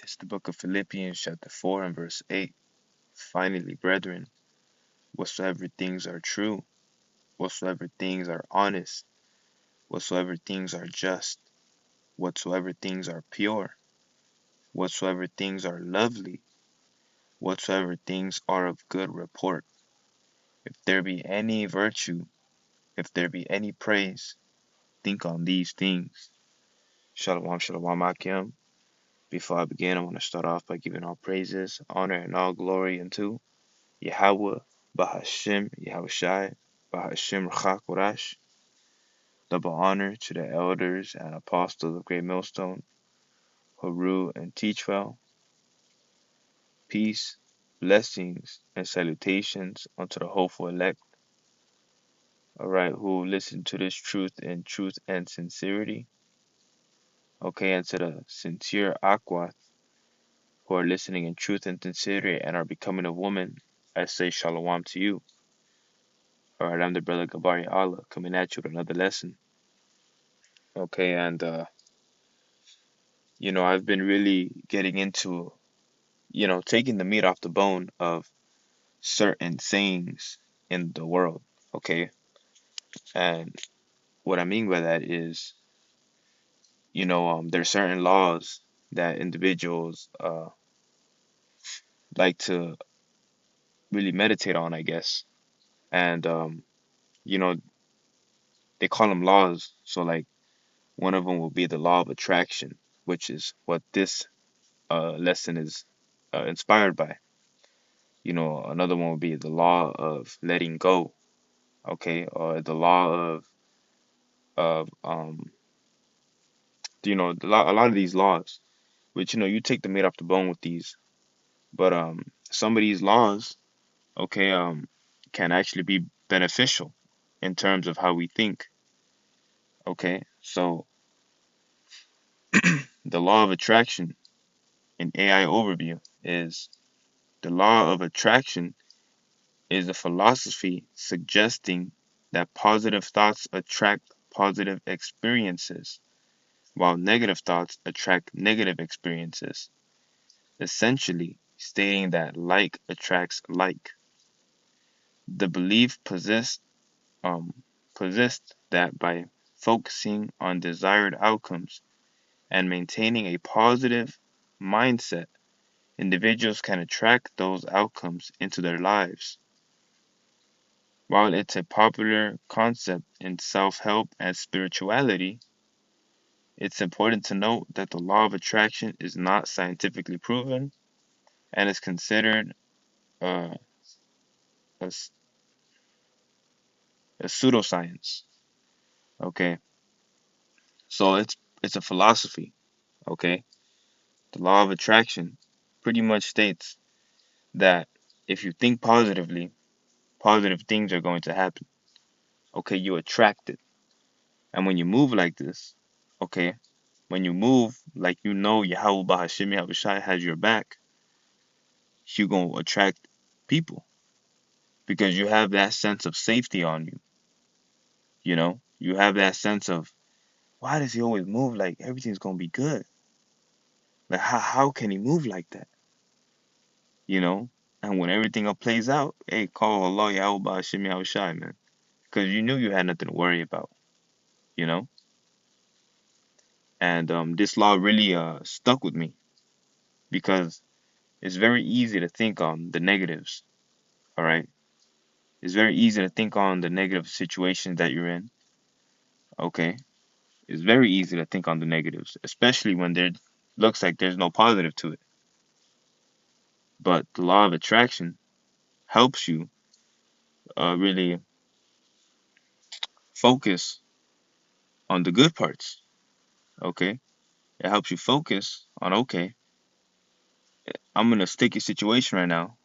It's the book of Philippians, chapter 4 and verse 8. Finally, brethren, whatsoever things are true, whatsoever things are honest, whatsoever things are just, whatsoever things are pure, whatsoever things are lovely, whatsoever things are of good report, if there be any virtue, if there be any praise, think on these things. Shalom, shalom, Akim. Before I begin, I want to start off by giving all praises, honor, and all glory unto Yahweh, Bahashim, Yahushai, Bahashim Rachakorash. Double honor to the elders and apostles of Great Millstone, Haru and Teachwell. Peace, blessings, and salutations unto the hopeful elect, alright, who listen to this truth in truth and sincerity. Okay, and to the sincere Aquath, who are listening in truth and sincerity and are becoming a woman, I say shalom to you. Alright, I'm the brother Gabari Allah, coming at you with another lesson. Okay, and I've been really getting into, taking the meat off the bone of certain sayings in the world. Okay, and what I mean by that is, there's certain laws that individuals like to really meditate on, I guess, and you know, they call them laws. So like one of them will be the law of attraction, which is what this lesson is inspired by. Another one would be the law of letting go, okay, or the law of a lot of these laws, which you take the meat off the bone with these, but some of these laws, okay, can actually be beneficial in terms of how we think, okay. So the law of attraction in AI overview is the law of attraction is a philosophy suggesting that positive thoughts attract positive experiences, while negative thoughts attract negative experiences, essentially stating that like attracts like. The belief possessed that by focusing on desired outcomes and maintaining a positive mindset, individuals can attract those outcomes into their lives. While it's a popular concept in self-help and spirituality, it's important to note that the law of attraction is not scientifically proven and is considered uh, a, a pseudoscience. Okay, so it's a philosophy. Okay, the law of attraction pretty much states that if you think positively, positive things are going to happen. Okay, you attract it, and when you move like this, okay, when you move like Yahweh Bahashim Yahushai has your back, you're going to attract people because you have that sense of safety on you. You have that sense of, why does he always move like everything's going to be good? Like, how can he move like that? You know? And when everything else plays out, hey, call Allah Yahweh Bahashim Yahushai, man. Because you knew you had nothing to worry about, you know? And this law really stuck with me because it's very easy to think on the negatives, all right? It's very easy to think on the negative situations that you're in, okay? It's very easy to think on the negatives, especially when there looks like there's no positive to it. But the law of attraction helps you really focus on the good parts, okay? It helps you focus on, okay, I'm in a sticky situation right now,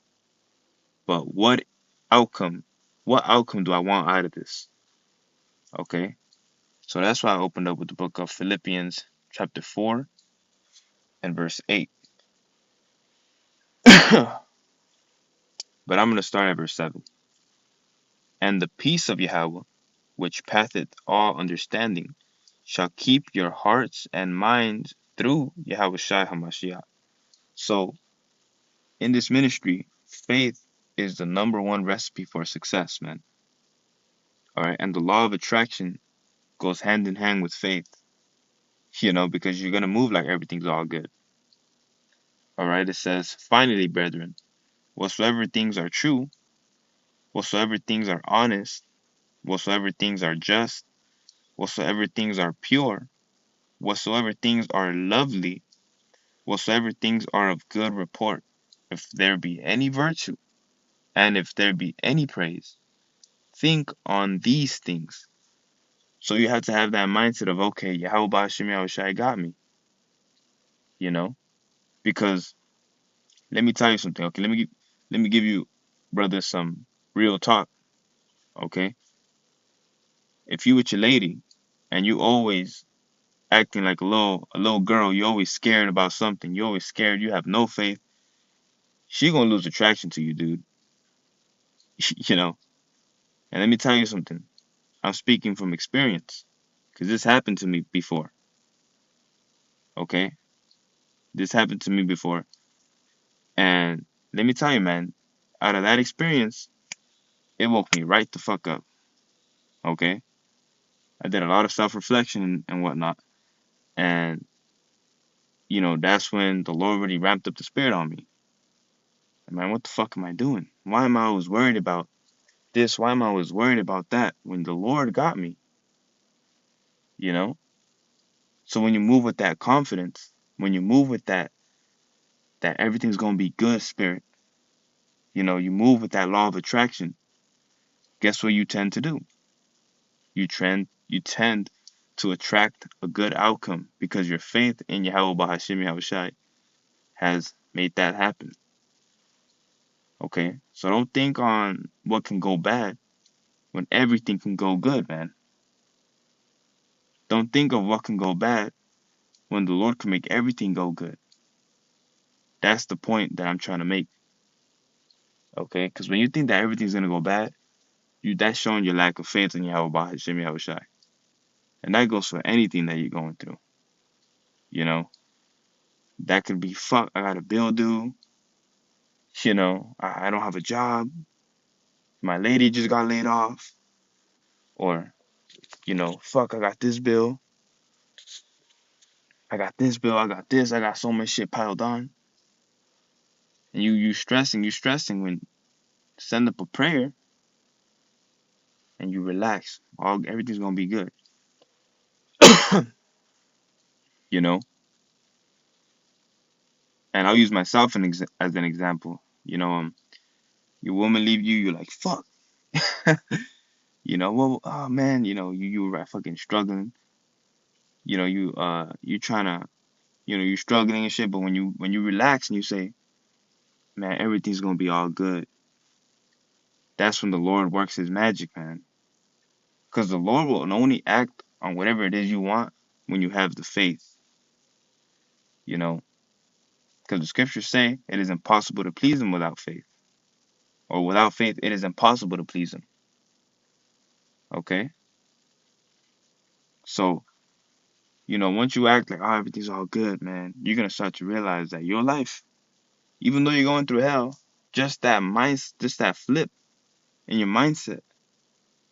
but outcome, what outcome do I want out of this? Okay? So that's why I opened up with the book of Philippians chapter 4 and verse 8. But I'm going to start at verse 7. And the peace of Yahweh, which passeth all understanding, shall keep your hearts and minds through Yahweh Shai HaMashiach. So in this ministry, faith is the number one recipe for success, man. All right. And the law of attraction goes hand in hand with faith, because you're going to move like everything's all good. All right. It says, finally, brethren, whatsoever things are true, whatsoever things are honest, whatsoever things are just, whatsoever things are pure, whatsoever things are lovely, whatsoever things are of good report, if there be any virtue, and if there be any praise, think on these things. So you have to have that mindset of, okay, Yahweh Hashem Yahushai got me, you know? Because let me tell you something, okay? Let me give you, brother, some real talk, okay? If you with your lady and you always acting like a little girl, you always scared about something, you always scared, you have no faith, she gonna lose attraction to you, dude. you know? And let me tell you something. I'm speaking from experience. Because this happened to me before, okay? This happened to me before. And let me tell you, man, out of that experience, it woke me right the fuck up, okay? I did a lot of self-reflection and whatnot. And, that's when the Lord really ramped up the spirit on me. Man, what the fuck am I doing? Why am I always worried about this? Why am I always worried about that when the Lord got me, you know? So when you move with that confidence, when you move with that everything's gonna be good spirit, you move with that law of attraction, guess what you tend to do? You tend to attract a good outcome because your faith in Yahweh Bahashim Yahushai has made that happen. Okay? So don't think on what can go bad when everything can go good, man. Don't think of what can go bad when the Lord can make everything go good. That's the point that I'm trying to make. Okay? Because when you think that everything's gonna go bad, that's showing your lack of faith in Yahweh Bahashim Yahushai. And that goes for anything that you're going through. You know? That could be fuck, I got a bill due. I don't have a job. My lady just got laid off. Or, fuck, I got this bill. I got this bill. I got this. I got so much shit piled on. And you stressing when send up a prayer and you relax. Everything's gonna be good. you know? And I'll use myself as an example. Your woman leave you, you're like, fuck. Well, oh man, you were fucking struggling. You trying to, you're struggling and shit, but when you relax and you say, man, everything's gonna be all good. That's when the Lord works his magic, man. Because the Lord will only act on whatever it is you want when you have the faith, you know. Because the scriptures say it is impossible to please him without faith. Or without faith, it is impossible to please him. Okay? So, once you act like, oh, everything's all good, man, you're going to start to realize that your life, even though you're going through hell, just that flip in your mindset,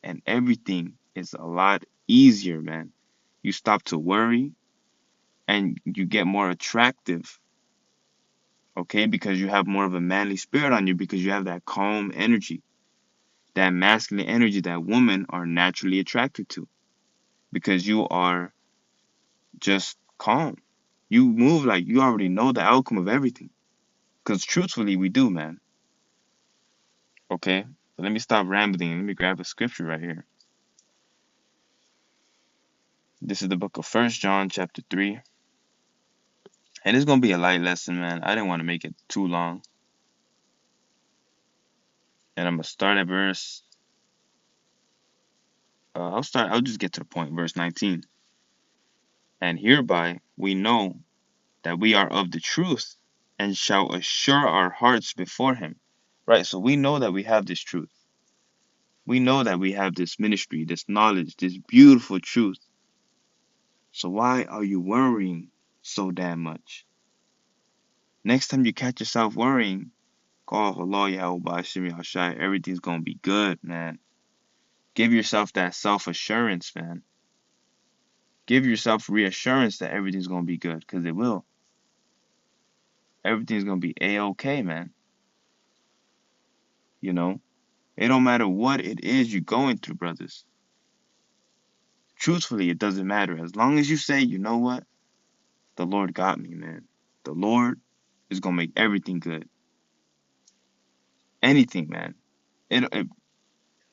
and everything is a lot easier, man. You stop to worry and you get more attractive, okay? Because you have more of a manly spirit on you because you have that calm energy, that masculine energy that women are naturally attracted to because you are just calm. You move like you already know the outcome of everything. Because truthfully, we do, man. Okay? So let me stop rambling. Let me grab a scripture right here. This is the book of First John, chapter 3. And it's going to be a light lesson, man. I didn't want to make it too long. And I'm going to start at verse. I'll just get to the point. Verse 19. And hereby we know that we are of the truth and shall assure our hearts before him. Right? So we know that we have this truth. We know that we have this ministry, this knowledge, this beautiful truth. So why are you worrying so damn much? Next time you catch yourself worrying, call Allah Yahweh Bashim Yahshai. Everything's gonna be good, man. Give yourself that self-assurance, man. Give yourself reassurance that everything's gonna be good, because it will. Everything's gonna be A-okay, man. You know? It don't matter what it is you're going through, brothers. Truthfully, it doesn't matter. As long as you say, you know what? The Lord got me, man. The Lord is gonna make everything good. Anything, man. It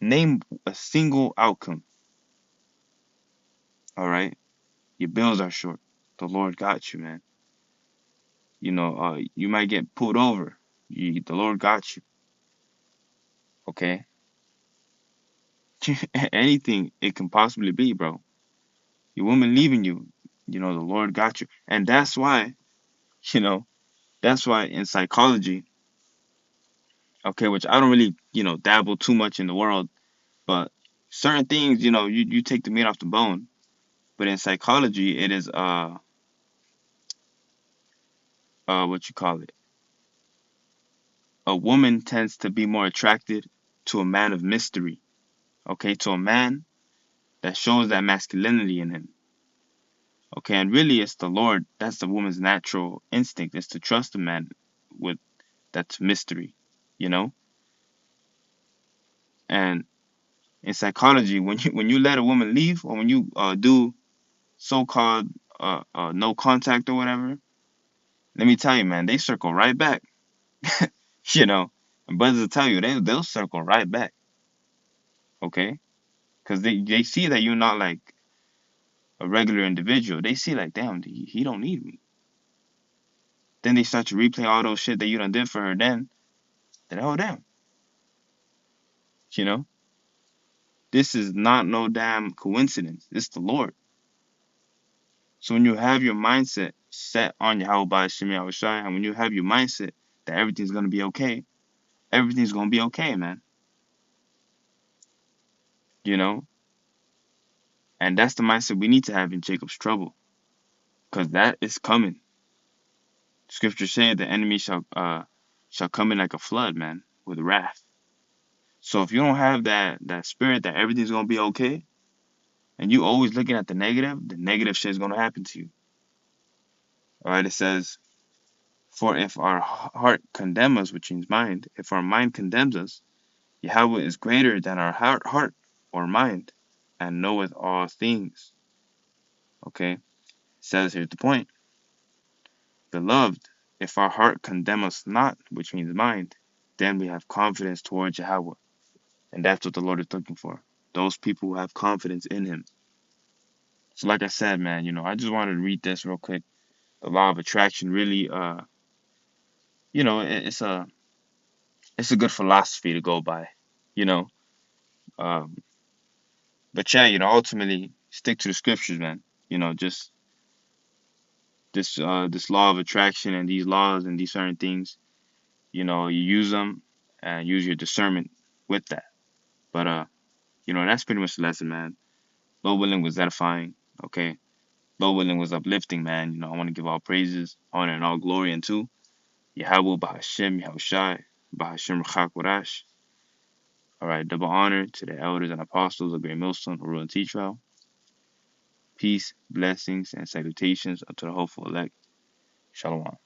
name a single outcome. All right. Your bills are short. The Lord got you, man. You might get pulled over. The Lord got you. Okay. Anything it can possibly be, bro. Your woman leaving you. The Lord got you, and you know, that's why in psychology, okay, which I don't really, dabble too much in the world, but certain things, you take the meat off the bone. But in psychology, it is what you call it. A woman tends to be more attracted to a man of mystery, okay, to a man that shows that masculinity in him, okay, and really it's the Lord. That's the woman's natural instinct, is to trust a man with that's mystery, you know. And in psychology, when you let a woman leave, or when you do so-called no contact or whatever, let me tell you, man, they circle right back. you know, and brothers will tell you they'll circle right back, okay, because they see that you're not like a regular individual. They see like, damn, he don't need me. Then they start to replay all those shit that you done did for her. Then oh damn, you know, this is not no damn coincidence. It's the Lord. So when you have your mindset set on Yahweh by Shemi Awashai, and when you have your mindset that everything's gonna be okay, everything's gonna be okay, man. You know, and that's the mindset we need to have in Jacob's trouble, because that is coming. Scripture said the enemy shall come in like a flood, man, with wrath. So if you don't have that spirit that everything's gonna be okay, and you always looking at the negative shit is gonna happen to you. All right, it says, for if our heart condemn us, which means mind, if our mind condemns us, Yahweh is greater than our heart or mind, and knoweth all things. Okay, it says here's the point. Beloved, if our heart condemn us not, which means mind, then we have confidence towards Yahweh. And that's what the Lord is looking for. Those people who have confidence in him. So like I said, man, I just wanted to read this real quick. The law of attraction really it's a good philosophy to go by, you know. Um but yeah, ultimately stick to the scriptures, man. Just this law of attraction and these laws and these certain things, you use them and use your discernment with that. But that's pretty much the lesson, man. Lord willing was edifying, okay? Lord willing was uplifting, man. I want to give all praises, honor, and all glory unto Yahweh Bahashem Yahushai Bahashem Rachakorash. All right, double honor to the elders and apostles of Great Millstone, who rule and teach well. Peace, blessings, and salutations unto the hopeful elect. Shalom.